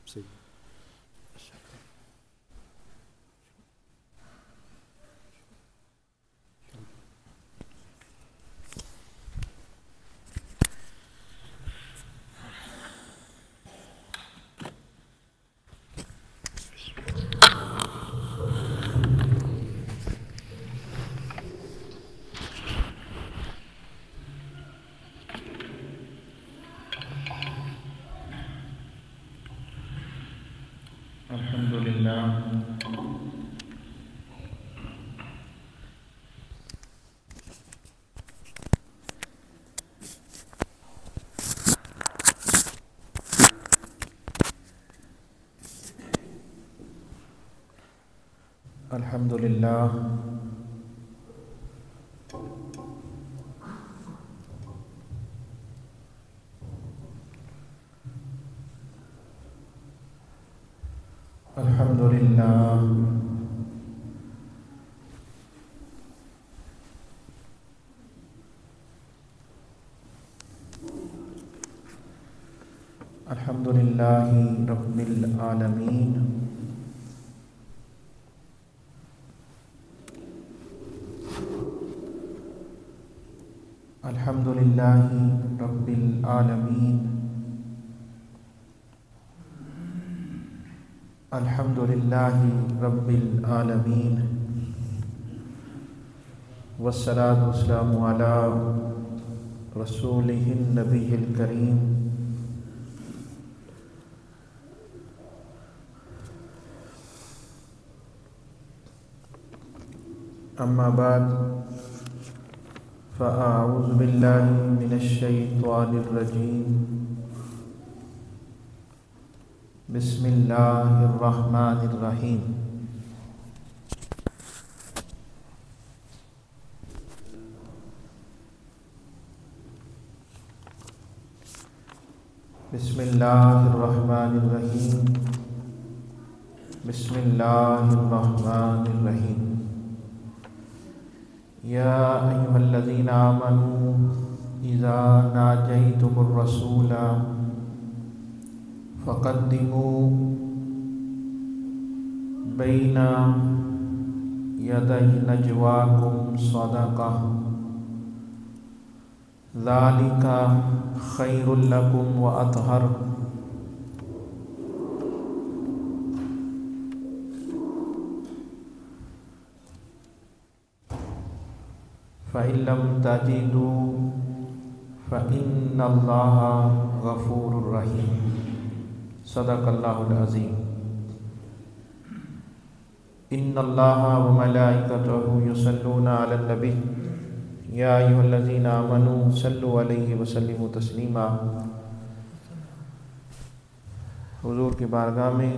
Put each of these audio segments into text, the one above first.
صحیح. الحمدللہ الحمدللہ الحمدللہ الحمدللہ رب العالمین الحمدللہ رب العالمین الحمدللہ رب العالمین والصلاة والسلام علی رسولہ النبی الکریم اما بعد فاعوذ باللہ من الشیطان الرجیم بسم اللہ الرحمن الرحیم بسم اللہ الرحمن الرحیم بسم اللہ الرحمن الرحیم یا ایھا الذین آمنوا اذا ناجیتم الرسول فقدموا بین یدی نجواکم صدقہ ذالک خیر لکم واطہر فإن لم تجدوا فإن اللہ غفور رحیم صدق اللہ العظیم ان اللہ وملائکتہ یصلون علی النبی یا ایھا الذین آمنوا صلوا علیہ وسلموا تسلیما حضور کی بارگاہ میں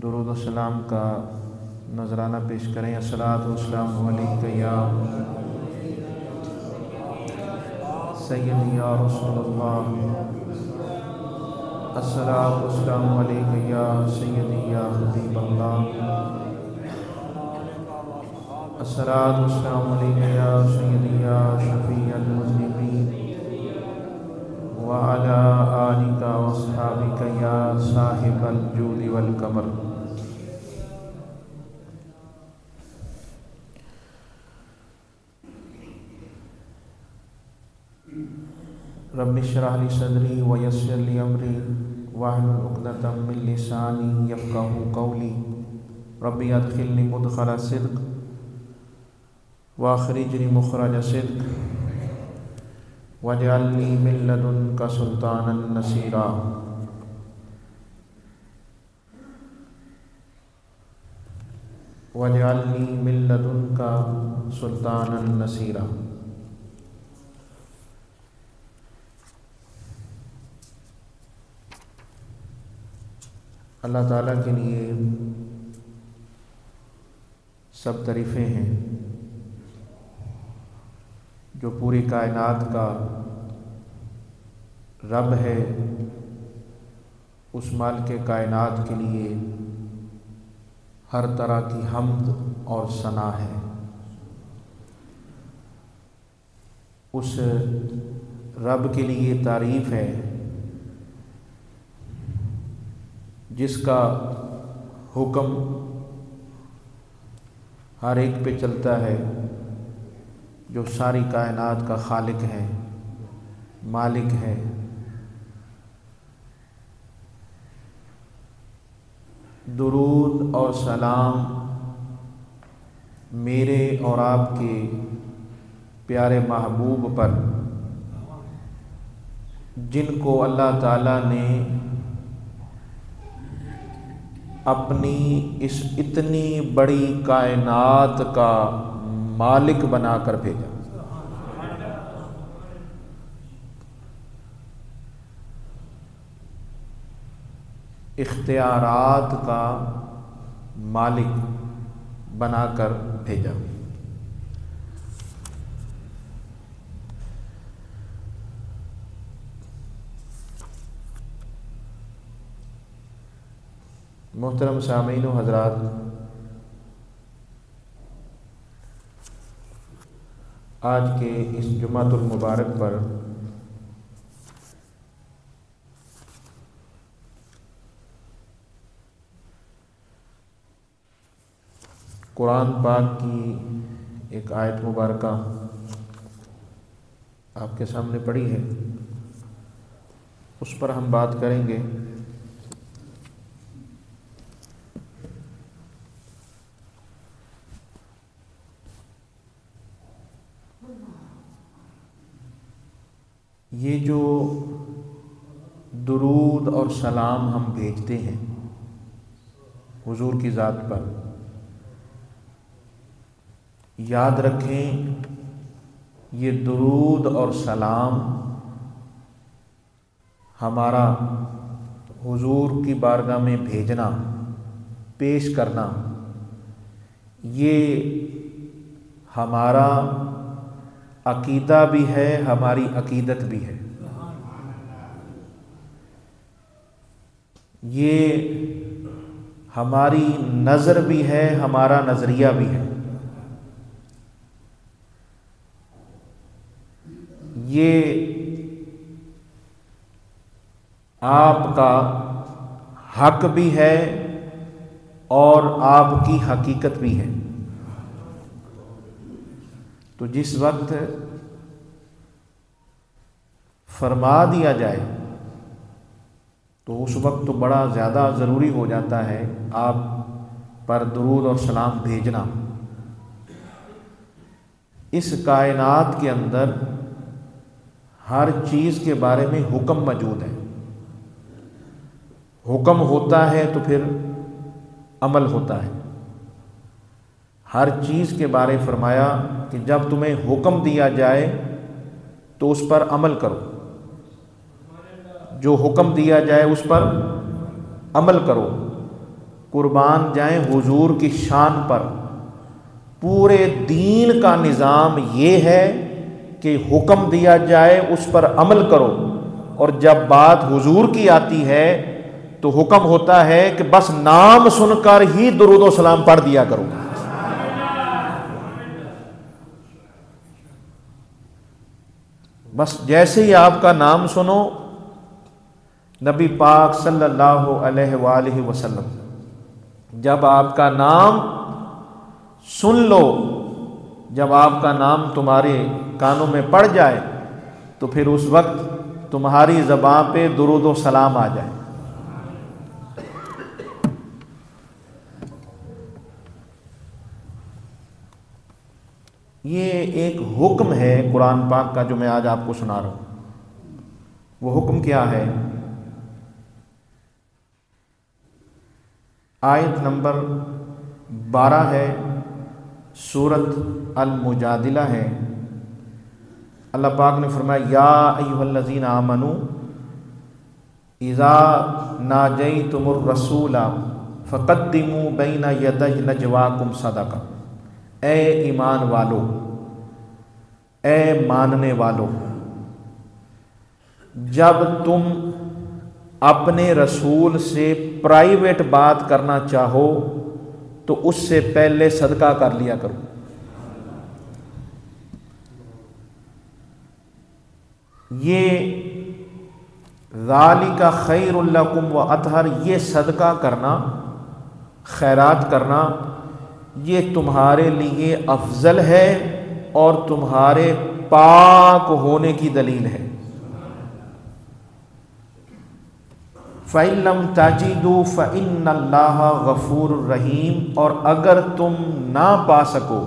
درود و سلام کا نذرانہ پیش کریں. الصلاۃ والسلام علیک یا سیدی یا رسول اللہ الصلاۃ والسلام علیک یا سیدی یا حبیب اللہ الصلاۃ والسلام علیک یا سیدی یا شفیع المذنبین وعلی آلک واصحابک یا صاحب الجود والکمر. رب اشرح لی صدری ویسر لی امری واحلل عقدۃ من لسانی یفقہوا قولی رب ادخلنی مدخل صدق واخرجنی مخرج صدق واجعلنی من لدنک سلطانا نصیرا. واجعلنی من لدنک سلطانا نصیرا. اللہ تعالیٰ کے لیے سب تعریفیں ہیں جو پوری کائنات کا رب ہے. اس مالک کائنات کے لیے ہر طرح کی حمد اور ثنا ہے. اس رب کے لیے تعریف ہے جس کا حکم ہر ایک پہ چلتا ہے، جو ساری کائنات کا خالق ہے، مالک ہے۔ درود اور سلام میرے اور آپ کے پیارے محبوب پر، جن کو اللہ تعالیٰ نے اپنی اس اتنی بڑی کائنات کا مالک بنا کر بھیجا۔ اختیارات کا مالک بنا کر بھیجا۔ محترم سامعین و حضرات، آج کے اس جمعۃ المبارک پر قرآن پاک کی ایک آیت مبارکہ آپ کے سامنے پڑھی ہے، اس پر ہم بات کریں گے۔ یہ جو درود اور سلام ہم بھیجتے ہیں حضور کی ذات پر، یاد رکھیں یہ درود اور سلام ہمارا حضور کی بارگاہ میں بھیجنا، پیش کرنا، یہ ہمارا عقیدہ بھی ہے، ہماری عقیدت بھی ہے۔ یہ ہماری نظر بھی ہے، ہمارا نظریہ بھی ہے۔ یہ آپ کا حق بھی ہے اور آپ کی حقیقت بھی ہے۔ تو جس وقت فرما دیا جائے تو اس وقت تو بڑا زیادہ ضروری ہو جاتا ہے آپ پر درود اور سلام بھیجنا۔ اس کائنات کے اندر ہر چیز کے بارے میں حکم موجود ہے۔ حکم ہوتا ہے تو پھر عمل ہوتا ہے۔ ہر چیز کے بارے فرمایا کہ جب تمہیں حکم دیا جائے تو اس پر عمل کرو، جو حکم دیا جائے اس پر عمل کرو۔ قربان جائیں حضور کی شان پر، پورے دین کا نظام یہ ہے کہ حکم دیا جائے اس پر عمل کرو، اور جب بات حضور کی آتی ہے تو حکم ہوتا ہے کہ بس نام سن کر ہی درود و سلام پڑھ دیا کرو۔ بس جیسے ہی آپ کا نام سنو، نبی پاک صلی اللہ علیہ وآلہ وسلم جب آپ کا نام سن لو، جب آپ کا نام تمہارے کانوں میں پڑ جائے تو پھر اس وقت تمہاری زبان پہ درود و سلام آ جائے۔ یہ ایک حکم ہے قرآن پاک کا جو میں آج آپ کو سنا رہا ہوں۔ وہ حکم کیا ہے؟ آیت نمبر 12 ہے، سورۃ المجادلہ ہے۔ اللہ پاک نے فرمایا یا ایھا الذین آمنوا اذا ناجیتم الرسول فقدموا بین یدی نجواکم صدقہ۔ اے ایمان والو، اے ماننے والو، جب تم اپنے رسول سے پرائیویٹ بات کرنا چاہو تو اس سے پہلے صدقہ کر لیا کرو۔ یہ ذالک خیر لکم و اطہر، یہ صدقہ کرنا، خیرات کرنا، یہ تمہارے لیے افضل ہے اور تمہارے پاک ہونے کی دلیل ہے۔ فَإِن لَّمْ تَجِدُوا فَإِنَّ اللَّهَ غَفُورٌ رَحِيمٌ، اور اگر تم نہ پا سکو،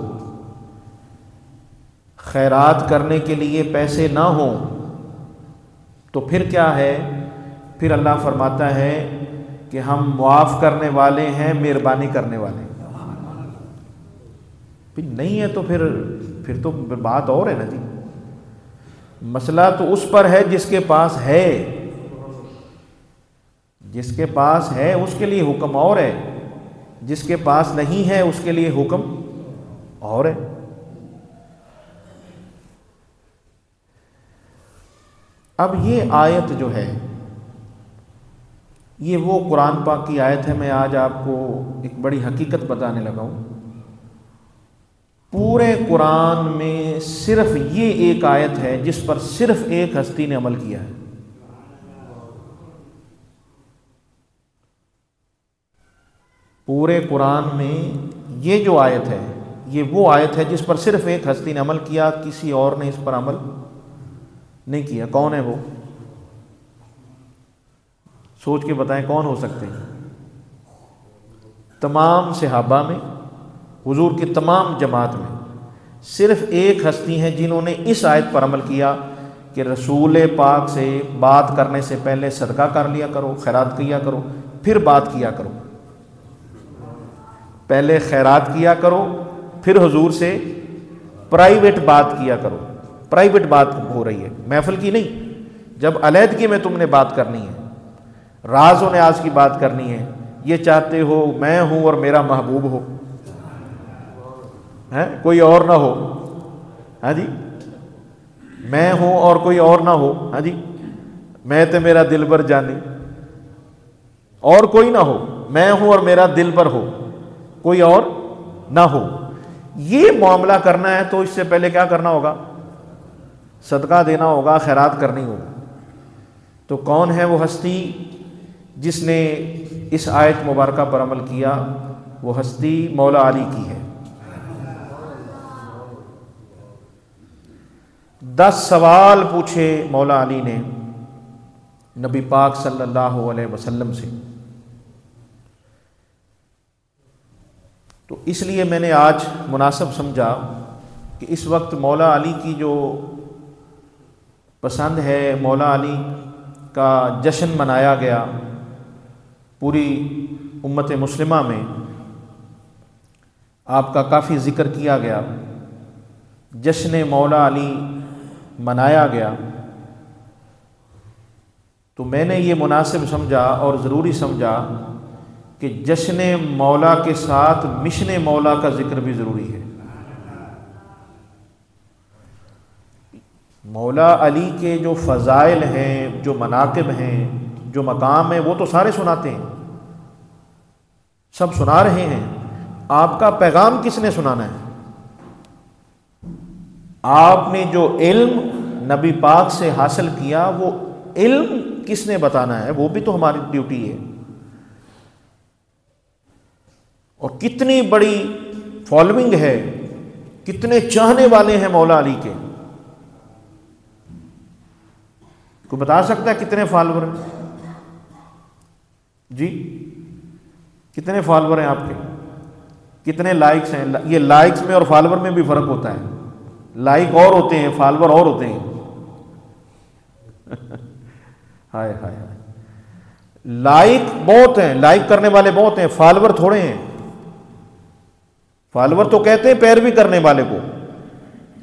خیرات کرنے کے لیے پیسے نہ ہوں، تو پھر کیا ہے؟ پھر اللہ فرماتا ہے کہ ہم معاف کرنے والے ہیں، مہربانی کرنے والے ہیں۔ پھر نہیں ہے تو پھر تو بات اور ہے نا جی۔ مسئلہ تو اس پر ہے جس کے پاس ہے، جس کے پاس ہے اس کے لیے حکم اور ہے، جس کے پاس نہیں ہے اس کے لیے حکم اور ہے۔ اب یہ آیت جو ہے، یہ وہ قرآن پاک کی آیت ہے۔ میں آج آپ کو ایک بڑی حقیقت بتانے لگا ہوں۔ پورے قرآن میں صرف یہ ایک آیت ہے جس پر صرف ایک ہستی نے عمل کیا ہے۔ پورے قرآن میں یہ جو آیت ہے، یہ وہ آیت ہے جس پر صرف ایک ہستی نے عمل کیا، کسی اور نے اس پر عمل نہیں کیا۔ کون ہے وہ؟ سوچ کے بتائیں کون ہو سکتے ہیں؟ تمام صحابہ میں، حضور کی تمام جماعت میں صرف ایک ہستی ہیں جنہوں نے اس آیت پر عمل کیا کہ رسول پاک سے بات کرنے سے پہلے صدقہ کر لیا کرو، خیرات کیا کرو، پھر بات کیا کرو۔ پہلے خیرات کیا کرو، پھر حضور سے پرائیویٹ بات کیا کرو۔ پرائیویٹ بات ہو رہی ہے، محفل کی نہیں۔ جب علیحدگی میں تم نے بات کرنی ہے، راز و نیاز کی بات کرنی ہے، یہ چاہتے ہو میں ہوں اور میرا محبوب ہو، کوئی اور نہ ہو، ہاں جی، میں ہوں اور کوئی اور نہ ہو، ہاں جی، میں تے میرا دلبر جانے، اور کوئی نہ ہو، میں ہوں اور میرا دلبر ہو، کوئی اور نہ ہو۔ یہ معاملہ کرنا ہے تو اس سے پہلے کیا کرنا ہوگا؟ صدقہ دینا ہوگا، خیرات کرنی ہوگی۔ تو کون ہے وہ ہستی جس نے اس آیت مبارکہ پر عمل کیا؟ وہ ہستی مولا علی کی ہے۔ 10 سوال پوچھے مولا علی نے نبی پاک صلی اللہ علیہ وسلم سے۔ تو اس لیے میں نے آج مناسب سمجھا کہ اس وقت مولا علی کی جو پسند ہے، مولا علی کا جشن منایا گیا پوری امت مسلمہ میں، آپ کا کافی ذکر کیا گیا، جشن مولا علی منایا گیا، تو میں نے یہ مناسب سمجھا اور ضروری سمجھا کہ جشن مولا کے ساتھ مشن مولا کا ذکر بھی ضروری ہے۔ مولا علی کے جو فضائل ہیں، جو مناقب ہیں، جو مقام ہیں، وہ تو سارے سناتے ہیں، سب سنا رہے ہیں۔ آپ کا پیغام کس نے سنانا ہے؟ آپ نے جو علم نبی پاک سے حاصل کیا، وہ علم کس نے بتانا ہے؟ وہ بھی تو ہماری ڈیوٹی ہے۔ اور کتنی بڑی فالوئنگ ہے، کتنے چاہنے والے ہیں مولا علی کے، کوئی بتا سکتا ہے کتنے فالوور ہیں؟ جی کتنے فالوور ہیں آپ کے؟ کتنے لائکس ہیں؟ یہ لائکس میں اور فالوور میں بھی فرق ہوتا ہے، لائک اور ہوتے ہیں، فالوور اور ہوتے ہیں۔ ہائے ہائے ہائے، لائک بہت ہیں، لائک کرنے والے بہت ہیں، فالوور تھوڑے ہیں۔ فالوور تو کہتے ہیں پیروی کرنے والے کو،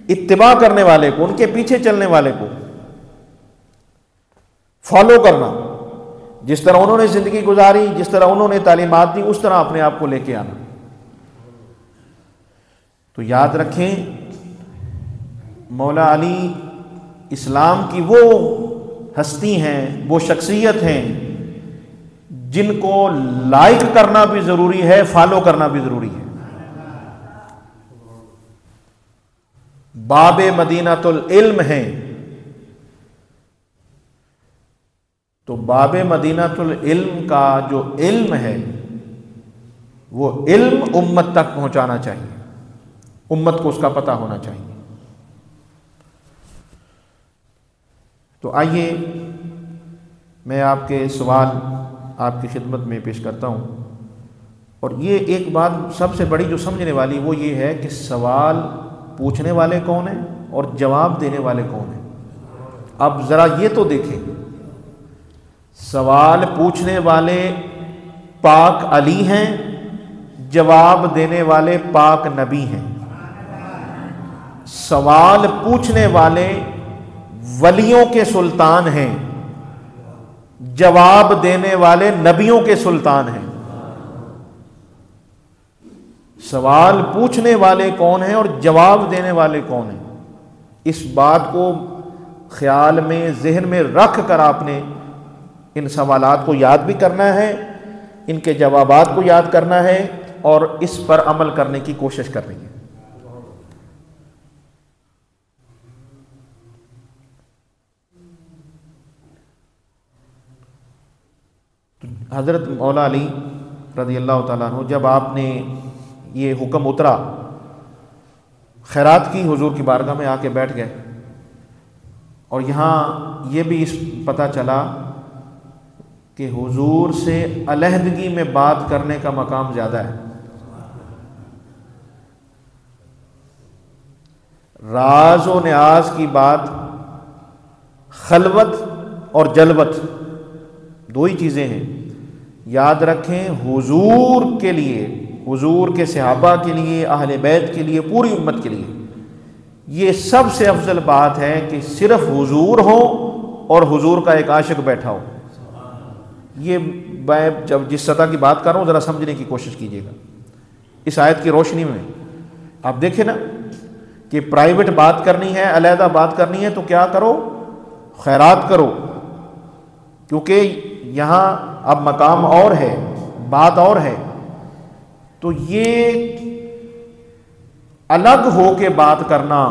اتباع کرنے والے کو، ان کے پیچھے چلنے والے کو فالو کرنا، جس طرح انہوں نے زندگی گزاری، جس طرح انہوں نے تعلیمات دی، اس طرح اپنے آپ کو لے کے آنا۔ تو یاد رکھیں، مولا علی اسلام کی وہ ہستی ہیں، وہ شخصیت ہیں جن کو لائک کرنا بھی ضروری ہے، فالو کرنا بھی ضروری ہے۔ باب مدینۃ العلم ہیں، تو باب مدینۃ العلم کا جو علم ہے وہ علم امت تک پہنچانا چاہیے، امت کو اس کا پتہ ہونا چاہیے۔ تو آئیے میں آپ کے سوال آپ کی خدمت میں پیش کرتا ہوں، اور یہ ایک بات سب سے بڑی جو سمجھنے والی وہ یہ ہے کہ سوال پوچھنے والے کون ہیں اور جواب دینے والے کون ہیں۔ اب ذرا یہ تو دیکھیں، سوال پوچھنے والے پاک علی ہیں، جواب دینے والے پاک نبی ہیں۔ سوال پوچھنے والے ولیوں کے سلطان ہیں، جواب دینے والے نبیوں کے سلطان ہیں۔ سوال پوچھنے والے کون ہیں اور جواب دینے والے کون ہیں، اس بات کو خیال میں ذہن میں رکھ کر آپ نے ان سوالات کو یاد بھی کرنا ہے، ان کے جوابات کو یاد کرنا ہے اور اس پر عمل کرنے کی کوشش کرنی ہے۔ حضرت مولا علی رضی اللہ تعالیٰ عنہ جب آپ نے یہ حکم اترا خیرات کی، حضور کی بارگاہ میں آ کے بیٹھ گئے، اور یہاں یہ بھی پتہ چلا کہ حضور سے علیحدگی میں بات کرنے کا مقام زیادہ ہے۔ راز و نیاز کی بات خلوت اور جلوت دو ہی چیزیں ہیں، یاد رکھیں۔ حضور کے لیے، حضور کے صحابہ کے لیے، اہل بیت کے لیے، پوری امت کے لیے یہ سب سے افضل بات ہے کہ صرف حضور ہو اور حضور کا ایک عاشق بیٹھا ہو۔ یہ میں جب جس سطح کی بات کر رہا ہوں ذرا سمجھنے کی کوشش کیجیے گا۔ اس آیت کی روشنی میں آپ دیکھیں نا کہ پرائیویٹ بات کرنی ہے، علیحدہ بات کرنی ہے تو کیا کرو؟ خیرات کرو، کیونکہ یہاں اب مقام اور ہے، بات اور ہے۔ تو یہ الگ ہو کے بات کرنا،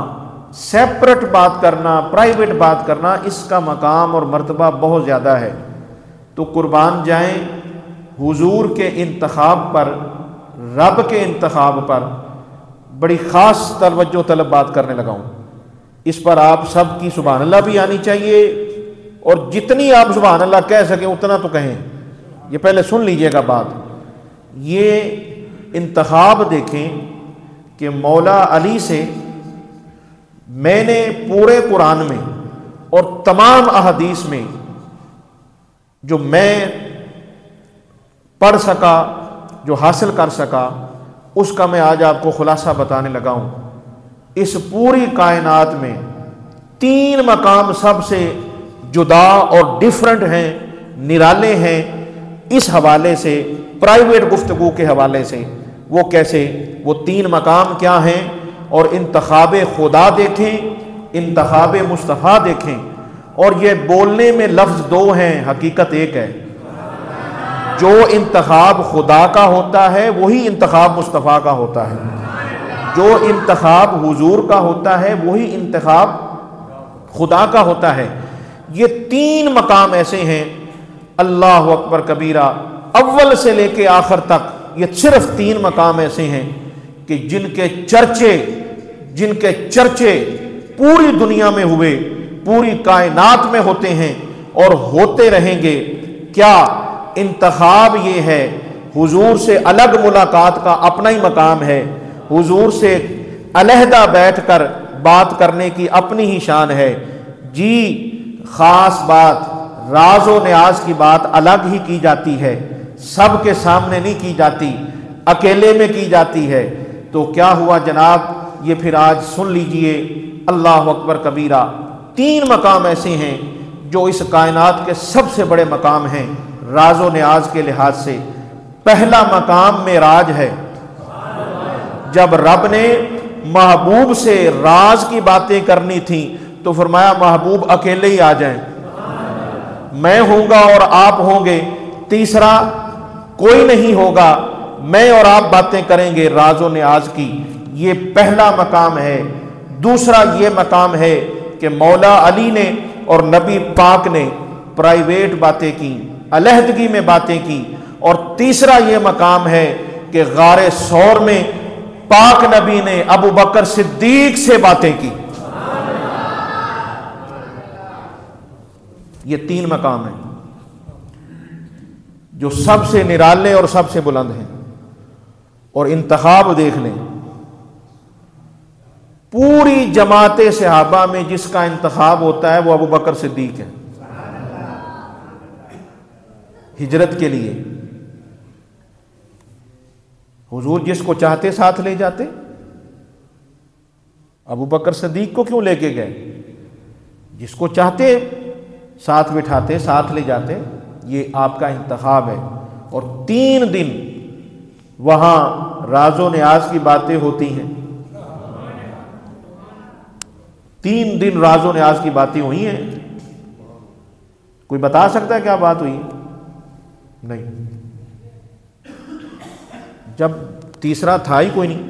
سیپریٹ بات کرنا، پرائیویٹ بات کرنا، اس کا مقام اور مرتبہ بہت زیادہ ہے۔ تو قربان جائیں حضور کے انتخاب پر، رب کے انتخاب پر بڑی خاص توجہ طلب بات کرنے لگا ہوں۔ اس پر آپ سب کی سبحان اللہ بھی آنی چاہیے، اور جتنی آپ سبحان اللہ کہہ سکیں اتنا تو کہیں۔ یہ پہلے سن لیجئے گا بات، یہ انتخاب دیکھیں کہ مولا علی سے میں نے پورے قرآن میں اور تمام احادیث میں جو میں پڑھ سکا، جو حاصل کر سکا، اس کا میں آج آپ کو خلاصہ بتانے لگا ہوں۔ اس پوری کائنات میں 3 مقام سب سے جدا اور ڈیفرنٹ ہیں، نرالے ہیں، اس حوالے سے، پرائیویٹ گفتگو کے حوالے سے۔ وہ کیسے؟ وہ 3 مقام کیا ہیں؟ اور انتخاب خدا دیکھیں، انتخاب مصطفیٰ دیکھیں، اور یہ بولنے میں لفظ 2 ہیں، حقیقت ایک ہے۔ جو انتخاب خدا کا ہوتا ہے وہی انتخاب مصطفیٰ کا ہوتا ہے، جو انتخاب حضور کا ہوتا ہے وہی انتخاب خدا کا ہوتا ہے۔ یہ 3 مقام ایسے ہیں، اللہ اکبر کبیرہ، اول سے لے کے آخر تک یہ صرف 3 مقام ایسے ہیں کہ جن کے چرچے پوری دنیا میں ہوئے، پوری کائنات میں ہوتے ہیں اور ہوتے رہیں گے۔ کیا انتخاب یہ ہے؟ حضور سے الگ ملاقات کا اپنا ہی مقام ہے، حضور سے علیحدہ بیٹھ کر بات کرنے کی اپنی ہی شان ہے۔ جی خاص بات، راز و نیاز کی بات الگ ہی کی جاتی ہے، سب کے سامنے نہیں کی جاتی، اکیلے میں کی جاتی ہے۔ تو کیا ہوا جناب؟ یہ پھر آج سن لیجئے، اللہ اکبر کبیرہ، 3 مقام ایسے ہیں جو اس کائنات کے سب سے بڑے مقام ہیں راز و نیاز کے لحاظ سے۔ پہلا مقام معراج ہے، جب رب نے محبوب سے راز کی باتیں کرنی تھیں تو فرمایا محبوب اکیلے ہی آ جائیں، میں ہوں گا اور آپ ہوں گے، تیسرا کوئی نہیں ہوگا، میں اور آپ باتیں کریں گے راز و نیاز کی۔ یہ پہلا مقام ہے۔ دوسرا یہ مقام ہے کہ مولا علی نے اور نبی پاک نے پرائیویٹ باتیں کی، علیحدگی میں باتیں کی، اور تیسرا یہ مقام ہے کہ غار ثور میں پاک نبی نے ابو بکر صدیق سے باتیں کی۔ یہ تین مقام ہیں جو سب سے نرالے اور سب سے بلند ہیں۔ اور انتخاب دیکھ لیں، پوری جماعت صحابہ میں جس کا انتخاب ہوتا ہے وہ ابو بکر صدیق ہے ہجرت کے لیے۔ حضور جس کو چاہتے ساتھ لے جاتے، ابو بکر صدیق کو کیوں لے کے گئے؟ جس کو چاہتے ساتھ بٹھاتے، ساتھ لے جاتے۔ یہ آپ کا انتخاب ہے۔ اور 3 دن وہاں راز و نیاز کی باتیں ہوتی ہیں، 3 دن راز و نیاز کی باتیں ہوئی ہیں۔ کوئی بتا سکتا ہے کیا بات ہوئی؟ نہیں، جب تیسرا تھا ہی کوئی نہیں،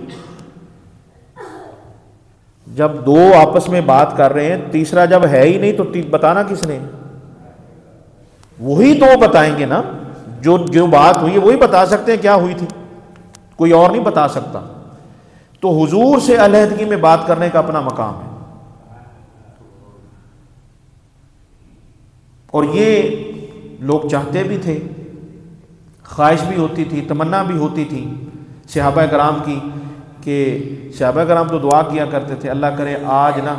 جب 2 آپس میں بات کر رہے ہیں، تیسرا جب ہے ہی نہیں تو بتانا کس نے؟ وہی 2 بتائیں گے نا، جو بات ہوئی ہے وہی بتا سکتے ہیں کیا ہوئی تھی، کوئی اور نہیں بتا سکتا۔ تو حضور سے علیحدگی میں بات کرنے کا اپنا مقام ہے۔ اور یہ لوگ چاہتے بھی تھے، خواہش بھی ہوتی تھی، تمنا بھی ہوتی تھی صحابہ کرام کی، کہ صحابہ کرام تو دعا کیا کرتے تھے، اللہ کرے آج نا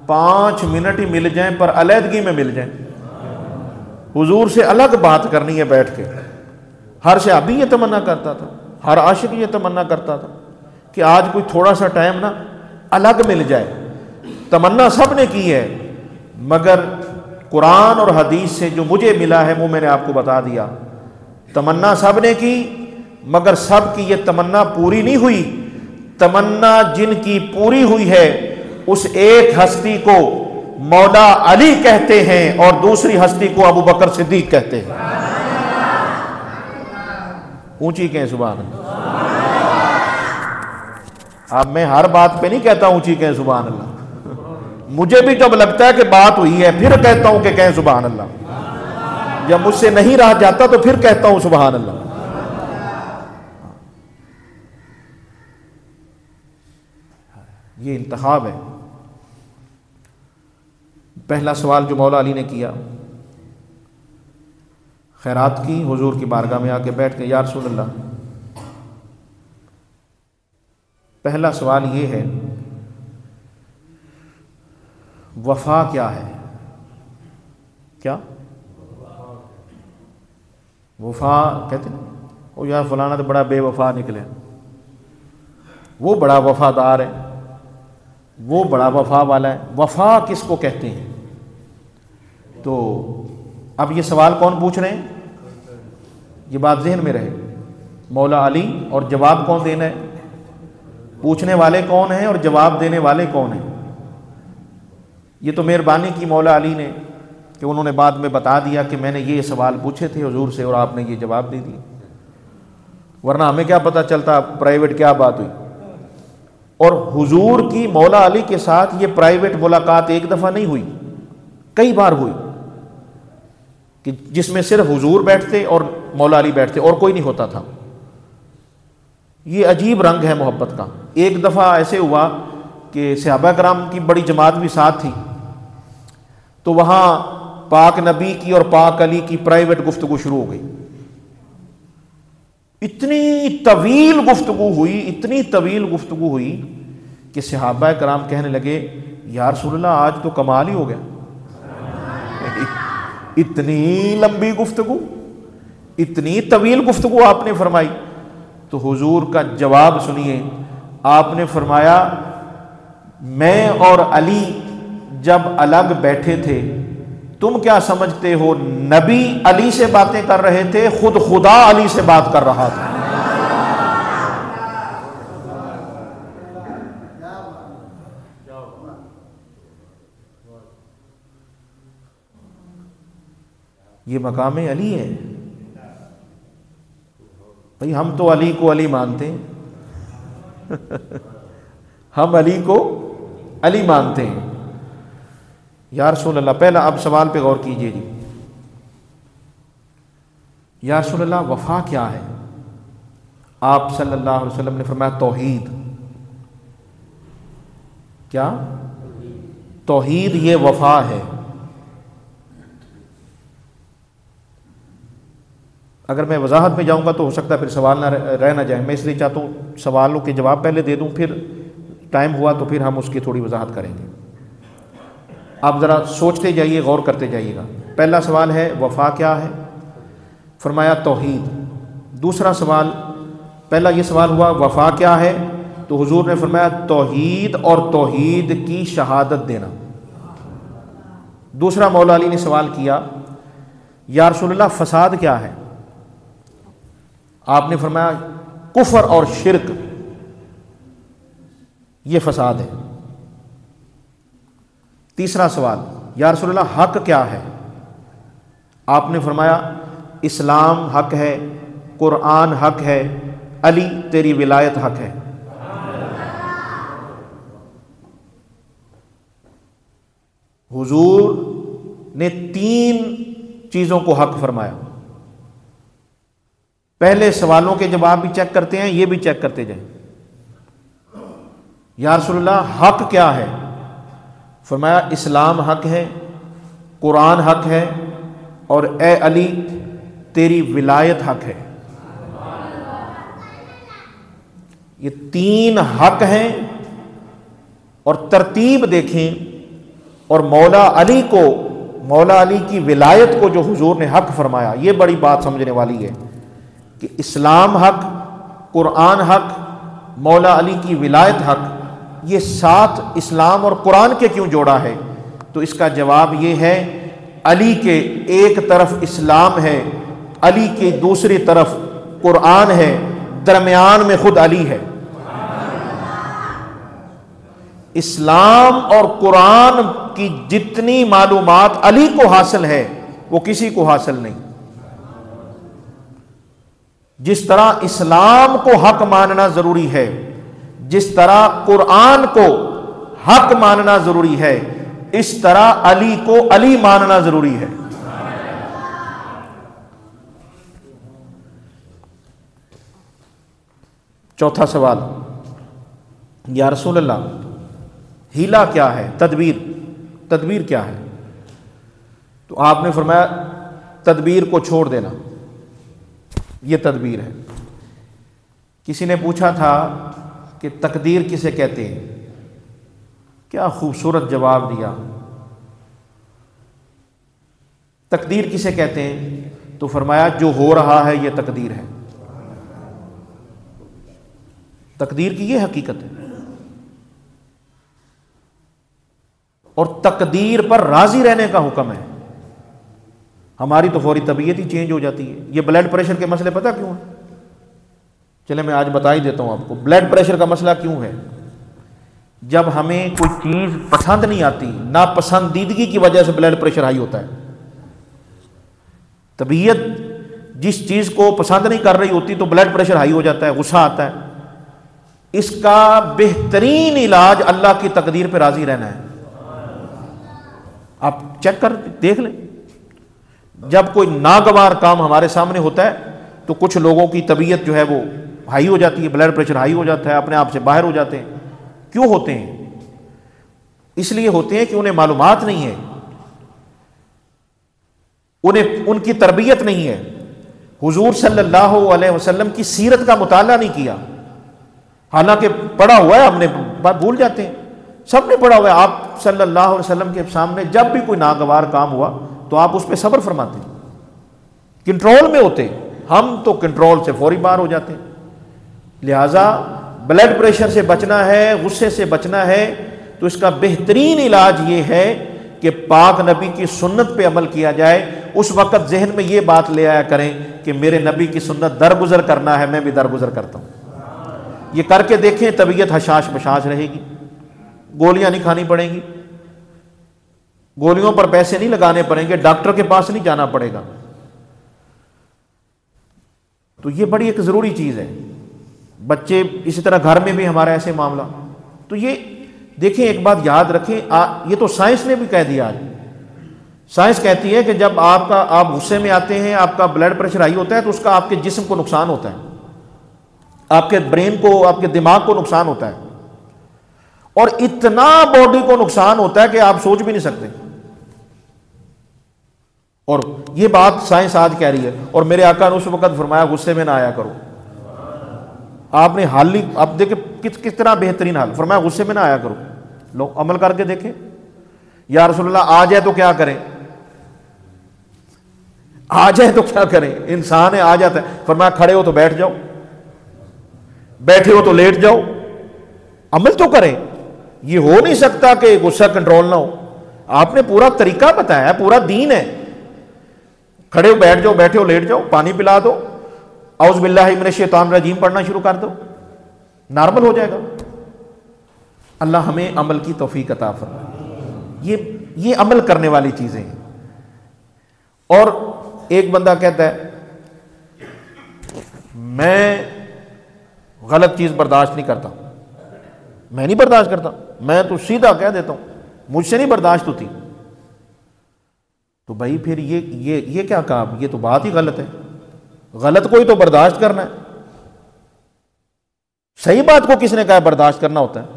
5 منٹ ہی مل جائیں پر علیحدگی میں مل جائیں، حضور سے الگ بات کرنی ہے بیٹھ کے۔ ہر صحابی یہ تمنا کرتا تھا، ہر عاشق یہ تمنا کرتا تھا کہ آج کوئی تھوڑا سا ٹائم نا الگ مل جائے۔ تمنا سب نے کی ہے، مگر قرآن اور حدیث سے جو مجھے ملا ہے وہ میں نے آپ کو بتا دیا۔ تمنا سب نے کی، مگر سب کی یہ تمنا پوری نہیں ہوئی۔ تمنا جن کی پوری ہوئی ہے اس ایک ہستی کو مولا علی کہتے ہیں اور دوسری ہستی کو ابو بکر صدیق کہتے ہیں۔ اونچی کہیں سبحان اللہ۔ اب میں ہر بات پہ نہیں کہتا اونچی کہیں سبحان اللہ، مجھے بھی جب لگتا ہے کہ بات ہوئی ہے پھر کہتا ہوں کہ کہیں سبحان اللہ، جب مجھ سے نہیں رہا جاتا تو پھر کہتا ہوں سبحان اللہ۔ یہ انتخاب ہے۔ پہلا سوال جو مولا علی نے کیا، خیرات کی، حضور کی بارگاہ میں آ کے بیٹھ کے، یا رسول اللہ، پہلا سوال یہ ہے وفا کیا ہے؟ کیا وفا کہتے ہیں؟ وہ یار فلانا تو بڑا بے وفا نکلے، وہ بڑا وفادار ہے، وہ بڑا وفا والا ہے۔ وفا کس کو کہتے ہیں؟ تو اب یہ سوال کون پوچھ رہے ہیں؟ یہ بات ذہن میں رہے، مولا علی، اور جواب کون دینا ہے؟ پوچھنے والے کون ہیں اور جواب دینے والے کون ہیں؟ یہ تو مہربانی کی مولا علی نے کہ انہوں نے بعد میں بتا دیا کہ میں نے یہ سوال پوچھے تھے حضور سے اور آپ نے یہ جواب دے دیا، ورنہ ہمیں کیا پتہ چلتا پرائیویٹ کیا بات ہوئی۔ اور حضور کی مولا علی کے ساتھ یہ پرائیویٹ ملاقات ایک دفعہ نہیں ہوئی، کئی بار ہوئی، کہ جس میں صرف حضور بیٹھتے اور مولا علی بیٹھتے اور کوئی نہیں ہوتا تھا۔ یہ عجیب رنگ ہے محبت کا۔ ایک دفعہ ایسے ہوا کہ صحابہ کرام کی بڑی جماعت بھی ساتھ تھی، تو وہاں پاک نبی کی اور پاک علی کی پرائیویٹ گفتگو شروع ہو گئی۔ اتنی طویل گفتگو ہوئی، اتنی طویل گفتگو ہوئی کہ صحابہ کرام کہنے لگے یا رسول اللہ آج تو کمال ہی ہو گیا، اتنی لمبی گفتگو، اتنی طویل گفتگو آپ نے فرمائی۔ تو حضور کا جواب سنیے، آپ نے فرمایا میں اور علی جب الگ بیٹھے تھے تم کیا سمجھتے ہو نبی علی سے باتیں کر رہے تھے، خود خدا علی سے بات کر رہا تھا۔ یہ مقام علی ہے بھئی، ہم تو علی کو علی مانتے ہیں ہم علی کو علی مانتے ہیں۔ یا رسول اللہ، پہلا اب سوال پہ غور کیجئے جی، یا رسول اللہ وفا کیا ہے؟ آپ صلی اللہ علیہ وسلم نے فرمایا توحید. کیا؟ توحید یہ وفا ہے. اگر میں وضاحت میں جاؤں گا تو ہو سکتا ہے پھر سوال نہ رہ نہ جائیں. میں اس لیے چاہتا ہوں سوالوں کے جواب پہلے دے دوں، پھر ٹائم ہوا تو پھر ہم اس کی تھوڑی وضاحت کریں گے. آپ ذرا سوچتے جائیے، غور کرتے جائیے گا. پہلا سوال ہے وفا کیا ہے؟ فرمایا توحید. دوسرا سوال، پہلا یہ سوال ہوا وفا کیا ہے، تو حضور نے فرمایا توحید اور توحید کی شہادت دینا. دوسرا مولا علی نے سوال کیا یا رسول اللہ فساد کیا ہے؟ آپ نے فرمایا کفر اور شرک یہ فساد ہے. تیسرا سوال یا رسول اللہ حق کیا ہے؟ آپ نے فرمایا اسلام حق ہے، قرآن حق ہے، علی تیری ولایت حق ہے. حضور نے 3 چیزوں کو حق فرمایا. پہلے سوالوں کے جواب بھی چیک کرتے ہیں، یہ بھی چیک کرتے جائیں. یا رسول اللہ حق کیا ہے؟ فرمایا اسلام حق ہے، قرآن حق ہے، اور اے علی تیری ولایت حق ہے. یہ 3 حق ہیں. اور ترتیب دیکھیں، اور مولا علی کی ولایت کو جو حضور نے حق فرمایا، یہ بڑی بات سمجھنے والی ہے کہ اسلام حق، قرآن حق، مولا علی کی ولایت حق، یہ 7 اسلام اور قرآن کے کیوں جوڑا ہے؟ تو اس کا جواب یہ ہے علی کے ایک طرف اسلام ہے، علی کی دوسری طرف قرآن ہے، درمیان میں خود علی ہے. اسلام اور قرآن کی جتنی معلومات علی کو حاصل ہے وہ کسی کو حاصل نہیں. جس طرح اسلام کو حق ماننا ضروری ہے، جس طرح قرآن کو حق ماننا ضروری ہے، اس طرح علی کو علی ماننا ضروری ہے. چوتھا سوال یا رسول اللہ ہیلا کیا ہے؟ تدبیر کیا ہے؟ تو آپ نے فرمایا تدبیر کو چھوڑ دینا، یہ تدبیر ہے. کسی نے پوچھا تھا کہ تقدیر کسے کہتے ہیں؟ کیا خوبصورت جواب دیا. تقدیر کسے کہتے ہیں؟ تو فرمایا جو ہو رہا ہے یہ تقدیر ہے. تقدیر کی یہ حقیقت ہے. اور تقدیر پر راضی رہنے کا حکم ہے. ہماری تو فوری طبیعت ہی چینج ہو جاتی ہے. یہ بلڈ پریشر کے مسئلے پتہ کیوں ہیں؟ چلے میں آج بتا ہی دیتا ہوں آپ کو. بلڈ پریشر کا مسئلہ کیوں ہے؟ جب ہمیں کوئی چیز پسند نہیں آتی، ناپسندیدگی کی وجہ سے بلڈ پریشر ہائی ہوتا ہے. طبیعت جس چیز کو پسند نہیں کر رہی ہوتی تو بلڈ پریشر ہائی ہو جاتا ہے، غصہ آتا ہے. اس کا بہترین علاج اللہ کی تقدیر پہ راضی رہنا ہے. آپ چیک کر دیکھ لیں، جب کوئی ناگوار کام ہمارے سامنے ہوتا ہے تو کچھ لوگوں کی طبیعت جو ہے وہ ہائی ہو جاتی ہے، بلڈ پریشر ہائی ہو جاتا ہے، اپنے آپ سے باہر ہو جاتے ہیں. کیوں ہوتے ہیں؟ اس لیے ہوتے ہیں کہ انہیں معلومات نہیں ہے، ان کی تربیت نہیں ہے. حضور صلی اللہ علیہ وسلم کی سیرت کا مطالعہ نہیں کیا. حالانکہ پڑھا ہوا ہے، ہم نے بات بھول جاتے ہیں. سب نے پڑھا ہوا ہے. آپ صلی اللہ علیہ وسلم کے سامنے جب بھی کوئی ناگوار کام ہوا تو آپ اس پہ صبر فرماتے، کنٹرول میں ہوتے. ہم تو کنٹرول سے فوری باہر ہو جاتے ہیں. لہذا بلڈ پریشر سے بچنا ہے، غصے سے بچنا ہے، تو اس کا بہترین علاج یہ ہے کہ پاک نبی کی سنت پہ عمل کیا جائے. اس وقت ذہن میں یہ بات لے آیا کریں کہ میرے نبی کی سنت درگزر کرنا ہے، میں بھی درگزر کرتا ہوں. یہ کر کے دیکھیں، طبیعت حشاش بشاش رہے گی. گولیاں نہیں کھانی پڑیں گی، گولیوں پر پیسے نہیں لگانے پڑیں گے، ڈاکٹر کے پاس نہیں جانا پڑے گا. تو یہ بڑی ایک ضروری چیز ہے. بچے اسی طرح گھر میں بھی ہمارا ایسے معاملہ. تو یہ دیکھیں، ایک بات یاد رکھیں، یہ تو سائنس نے بھی کہہ دیا سائنس کہتی ہے کہ جب آپ غصے میں آتے ہیں، آپ کا بلڈ پریشر ہائی ہوتا ہے تو اس کا آپ کے جسم کو نقصان ہوتا ہے، آپ کے برین کو، آپ کے دماغ کو نقصان ہوتا ہے، اور اتنا باڈی کو نقصان ہوتا ہے کہ آپ سوچ بھی نہیں سکتے. اور یہ بات سائنس آج کہہ رہی ہے. اور میرے آقا نے اس وقت فرمایا غصے میں نہ آیا کرو. آپ نے حال ہی آپ دیکھیں کس طرح بہترین حال، فرمایا غصے میں نہ آیا کرو. لو عمل کر کے دیکھیں. یا رسول اللہ آ جائے تو کیا کریں؟ آ جائے تو کیا کریں؟ انسان ہے، آ جاتا ہے. فرمایا کھڑے ہو تو بیٹھ جاؤ، بیٹھے ہو تو لیٹ جاؤ، عمل تو کریں. یہ ہو نہیں سکتا کہ غصہ کنٹرول نہ ہو. آپ نے پورا طریقہ بتایا ہے، پورا دین ہے. کھڑے ہو بیٹھ جاؤ، بیٹھے ہو لیٹ جاؤ، پانی پلا دو، اعوذ باللہ من الشیطان الرجیم پڑھنا شروع کر دو، نارمل ہو جائے گا. اللہ ہمیں عمل کی توفیق عطا فرمائے. یہ عمل کرنے والی چیزیں ہیں. اور ایک بندہ کہتا ہے میں غلط چیز برداشت نہیں کرتا. میں نہیں برداشت کرتا، میں تو سیدھا کہہ دیتا ہوں، مجھ سے نہیں برداشت ہوتی. تو بھائی پھر یہ کیا کہا؟ یہ تو بات ہی غلط ہے. غلط کو ہی تو برداشت کرنا ہے. صحیح بات کو کس نے کہا برداشت کرنا ہوتا ہے؟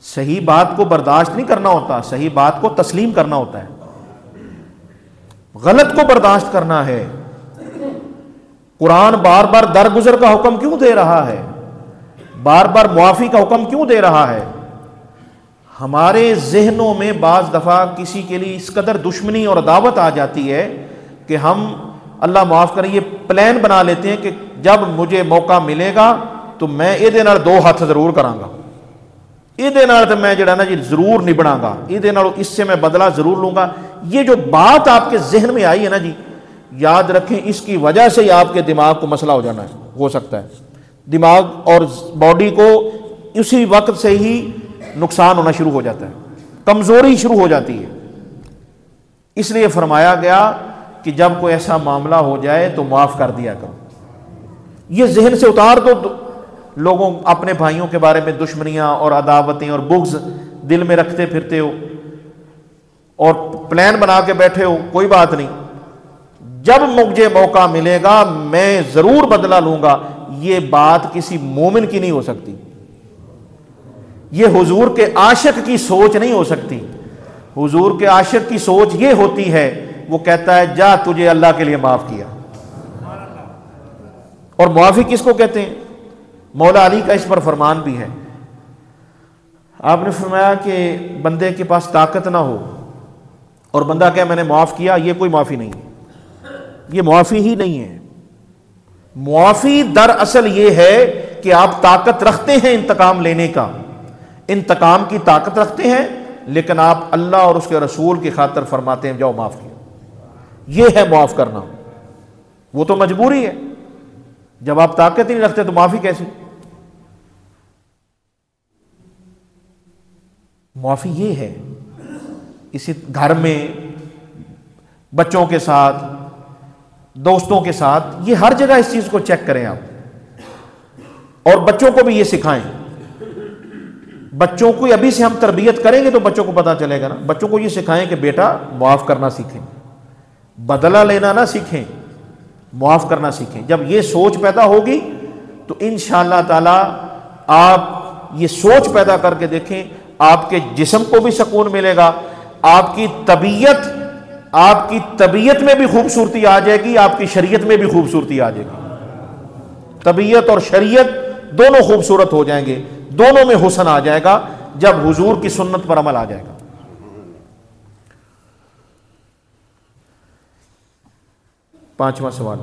صحیح بات کو برداشت نہیں کرنا ہوتا، صحیح بات کو تسلیم کرنا ہوتا ہے. غلط کو برداشت کرنا ہے. قرآن بار بار درگزر کا حکم کیوں دے رہا ہے؟ بار بار معافی کا حکم کیوں دے رہا ہے؟ ہمارے ذہنوں میں بعض دفعہ کسی کے لیے اس قدر دشمنی اور عداوت آ جاتی ہے کہ ہم اللہ معاف کریں یہ پلان بنا لیتے ہیں کہ جب مجھے موقع ملے گا تو میں یہ دو ہاتھ ضرور کراں گا، یہ میں جڑا نا جی ضرور نبڑاں گا، یہ اس سے میں بدلہ ضرور لوں گا. یہ جو بات آپ کے ذہن میں آئی ہے نا جی، یاد رکھیں اس کی وجہ سے ہی آپ کے دماغ کو مسئلہ ہو جانا ہے، ہو سکتا ہے. دماغ اور باڈی کو اسی وقت سے ہی نقصان ہونا شروع ہو جاتا ہے، کمزوری شروع ہو جاتی ہے. اس لیے فرمایا گیا کہ جب کوئی ایسا معاملہ ہو جائے تو معاف کر دیا کرو. یہ ذہن سے اتار دو. لوگوں اپنے بھائیوں کے بارے میں دشمنیاں اور عداوتیں اور بغض دل میں رکھتے پھرتے ہو اور پلان بنا کے بیٹھے ہو، کوئی بات نہیں، جب مجھے موقع ملے گا میں ضرور بدلہ لوں گا. یہ بات کسی مومن کی نہیں ہو سکتی. یہ حضور کے عاشق کی سوچ نہیں ہو سکتی. حضور کے عاشق کی سوچ یہ ہوتی ہے، وہ کہتا ہے جا تجھے اللہ کے لیے معاف کیا. اور معافی کس کو کہتے ہیں؟ مولا علی کا اس پر فرمان بھی ہے. آپ نے فرمایا کہ بندے کے پاس طاقت نہ ہو اور بندہ کہ میں نے معاف کیا، یہ کوئی معافی نہیں ہے، یہ معافی ہی نہیں ہے. معافی دراصل یہ ہے کہ آپ طاقت رکھتے ہیں انتقام لینے کا، انتقام کی طاقت رکھتے ہیں، لیکن آپ اللہ اور اس کے رسول کی خاطر فرماتے ہیں جاؤ معاف کیا. یہ ہے معاف کرنا. وہ تو مجبوری ہے. جب آپ طاقت ہی نہیں رکھتے تو معافی کیسی؟ معافی یہ ہے. اسی گھر میں بچوں کے ساتھ، دوستوں کے ساتھ، یہ ہر جگہ اس چیز کو چیک کریں آپ، اور بچوں کو بھی یہ سکھائیں. بچوں کو ابھی سے ہم تربیت کریں گے تو بچوں کو پتا چلے گا نا. بچوں کو یہ سکھائیں کہ بیٹا معاف کرنا سیکھیں، بدلہ لینا نہ سیکھیں، معاف کرنا سیکھیں. جب یہ سوچ پیدا ہوگی تو انشاءاللہ تعالی آپ یہ سوچ پیدا کر کے دیکھیں، آپ کے جسم کو بھی سکون ملے گا، آپ کی طبیعت میں بھی خوبصورتی آ جائے گی، آپ کی شریعت میں بھی خوبصورتی آ جائے گی. طبیعت اور شریعت دونوں خوبصورت ہو جائیں گے، دونوں میں حسن آ جائے گا جب حضور کی سنت پر عمل آ جائے گا. پانچواں سوال،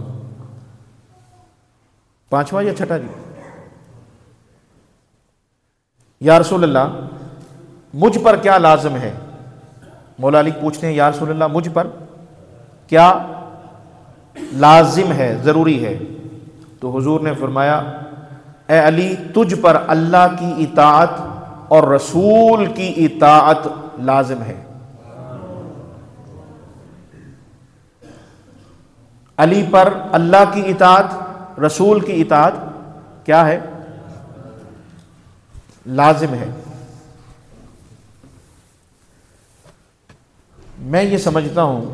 پانچواں یا چھٹا جی؟ یا رسول اللہ مجھ پر کیا لازم ہے؟ مولا علی پوچھتے ہیں یا رسول اللہ مجھ پر کیا لازم ہے، ضروری ہے؟ تو حضور نے فرمایا اے علی تجھ پر اللہ کی اطاعت اور رسول کی اطاعت لازم ہے. علی پر اللہ کی اطاعت، رسول کی اطاعت کیا ہے؟ لازم ہے. میں یہ سمجھتا ہوں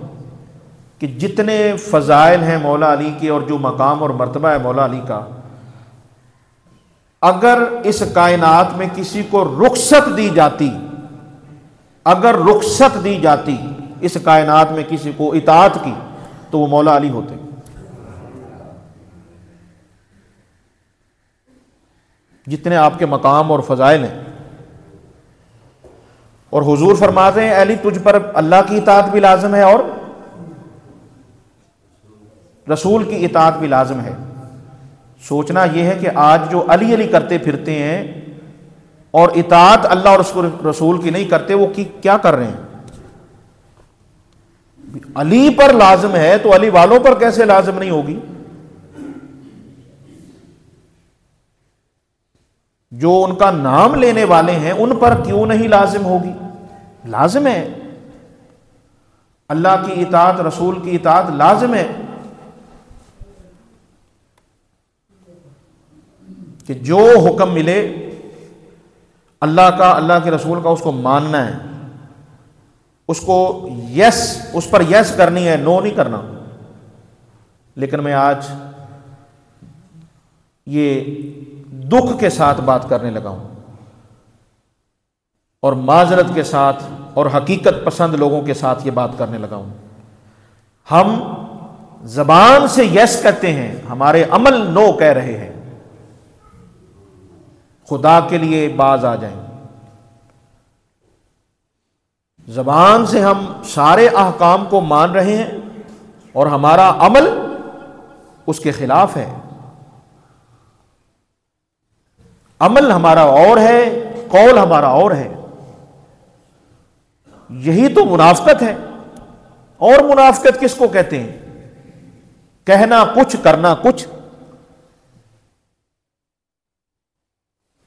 کہ جتنے فضائل ہیں مولا علی کے اور جو مقام اور مرتبہ ہے مولا علی کا، اگر اس کائنات میں کسی کو رخصت دی جاتی، اگر رخصت دی جاتی اس کائنات میں کسی کو اطاعت کی، تو وہ مولا علی ہوتے۔ جتنے آپ کے مقام اور فضائل ہیں، اور حضور فرماتے ہیں علی تجھ پر اللہ کی اطاعت بھی لازم ہے اور رسول کی اطاعت بھی لازم ہے۔ سوچنا یہ ہے کہ آج جو علی علی کرتے پھرتے ہیں اور اطاعت اللہ اور رسول کی نہیں کرتے، وہ کیا کر رہے ہیں؟ علی پر لازم ہے تو علی والوں پر کیسے لازم نہیں ہوگی؟ جو ان کا نام لینے والے ہیں ان پر کیوں نہیں لازم ہوگی؟ لازم ہے۔ اللہ کی اطاعت، رسول کی اطاعت لازم ہے کہ جو حکم ملے اللہ کا، اللہ کے رسول کا، اس کو ماننا ہے، اس کو اس پر یس کرنی ہے، نو نہیں کرنا۔ لیکن میں آج یہ دکھ کے ساتھ بات کرنے لگا ہوں اور معذرت کے ساتھ اور حقیقت پسند لوگوں کے ساتھ یہ بات کرنے لگا ہوں۔ ہم زبان سے یس کہتے ہیں، ہمارے عمل نو کہہ رہے ہیں۔ خدا کے لیے باز آ جائیں، زبان سے ہم سارے احکام کو مان رہے ہیں اور ہمارا عمل اس کے خلاف ہے۔ عمل ہمارا اور ہے، قول ہمارا اور ہے۔ یہی تو منافقت ہے۔ اور منافقت کس کو کہتے ہیں؟ کہنا کچھ، کرنا کچھ۔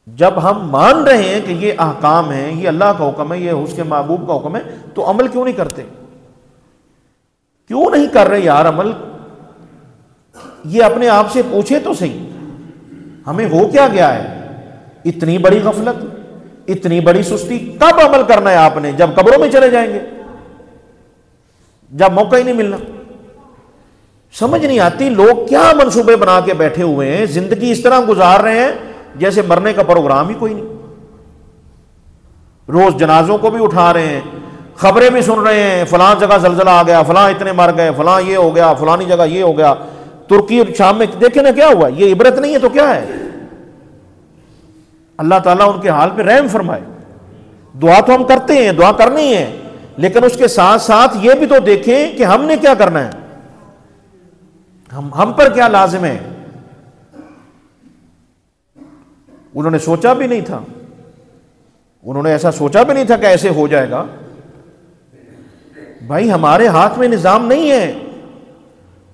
جب ہم مان رہے ہیں کہ یہ احکام ہیں، یہ اللہ کا حکم ہے، یہ اس کے محبوب کا حکم ہے، تو عمل کیوں نہیں کرتے؟ کیوں نہیں کر رہے یار عمل؟ یہ اپنے آپ سے پوچھے تو صحیح، ہمیں ہو کیا گیا ہے؟ اتنی بڑی غفلت، اتنی بڑی سستی۔ کب عمل کرنا ہے آپ نے؟ جب قبروں میں چلے جائیں گے، جب موقع ہی نہیں ملنا۔ سمجھ نہیں آتی لوگ کیا منصوبے بنا کے بیٹھے ہوئے ہیں، زندگی اس طرح گزار رہے ہیں جیسے مرنے کا پروگرام ہی کوئی نہیں۔ روز جنازوں کو بھی اٹھا رہے ہیں، خبریں بھی سن رہے ہیں، فلاں جگہ زلزلہ آ گیا، فلاں اتنے مر گئے، فلاں یہ ہو گیا، فلانی جگہ یہ ہو گیا، ترکی اور شام میں دیکھیں نا کیا ہوا۔ یہ عبرت نہیں ہے تو کیا ہے؟ اللہ تعالیٰ ان کے حال پہ رحم فرمائے۔ دعا تو ہم کرتے ہیں، دعا کرنی ہے، لیکن اس کے ساتھ ساتھ یہ بھی تو دیکھیں کہ ہم نے کیا کرنا ہے، ہم پر کیا لازم ہے۔ انہوں نے سوچا بھی نہیں تھا، انہوں نے ایسا سوچا بھی نہیں تھا کہ ایسے ہو جائے گا۔ بھائی ہمارے ہاتھ میں نظام نہیں ہے،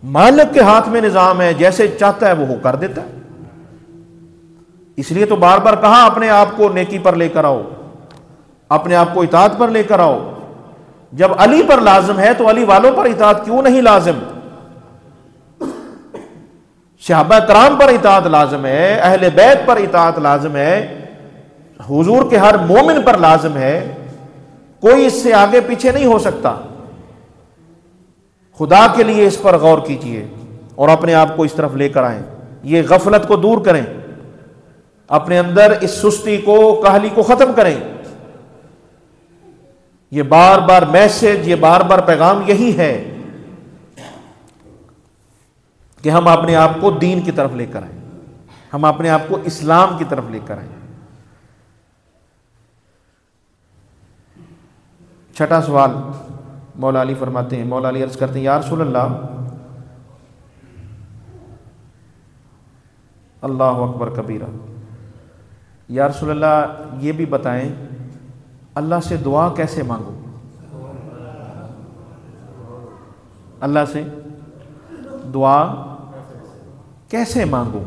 مالک کے ہاتھ میں نظام ہے، جیسے چاہتا ہے وہ کر دیتا ہے۔ اس لیے تو بار بار کہا اپنے آپ کو نیکی پر لے کر آؤ، اپنے آپ کو اطاعت پر لے کر آؤ۔ جب علی پر لازم ہے تو علی والوں پر اطاعت کیوں نہیں لازم؟ صحابہ کرام پر اطاعت لازم ہے، اہل بیت پر اطاعت لازم ہے، حضور کے ہر مومن پر لازم ہے، کوئی اس سے آگے پیچھے نہیں ہو سکتا۔ خدا کے لیے اس پر غور کیجئے اور اپنے آپ کو اس طرف لے کر آئیں، یہ غفلت کو دور کریں، اپنے اندر اس سستی کو، کاہلی کو ختم کریں۔ یہ بار بار میسج، یہ بار بار پیغام یہی ہے کہ ہم اپنے آپ کو دین کی طرف لے کر آئیں، ہم اپنے آپ کو اسلام کی طرف لے کر آئیں۔ چھٹا سوال مولا علی فرماتے ہیں، مولا علی عرض کرتے ہیں یا رسول اللہ، اللہ اکبر کبیرہ، یا رسول اللہ یہ بھی بتائیں اللہ سے دعا کیسے مانگوں؟ اللہ سے دعا کیسے مانگوں؟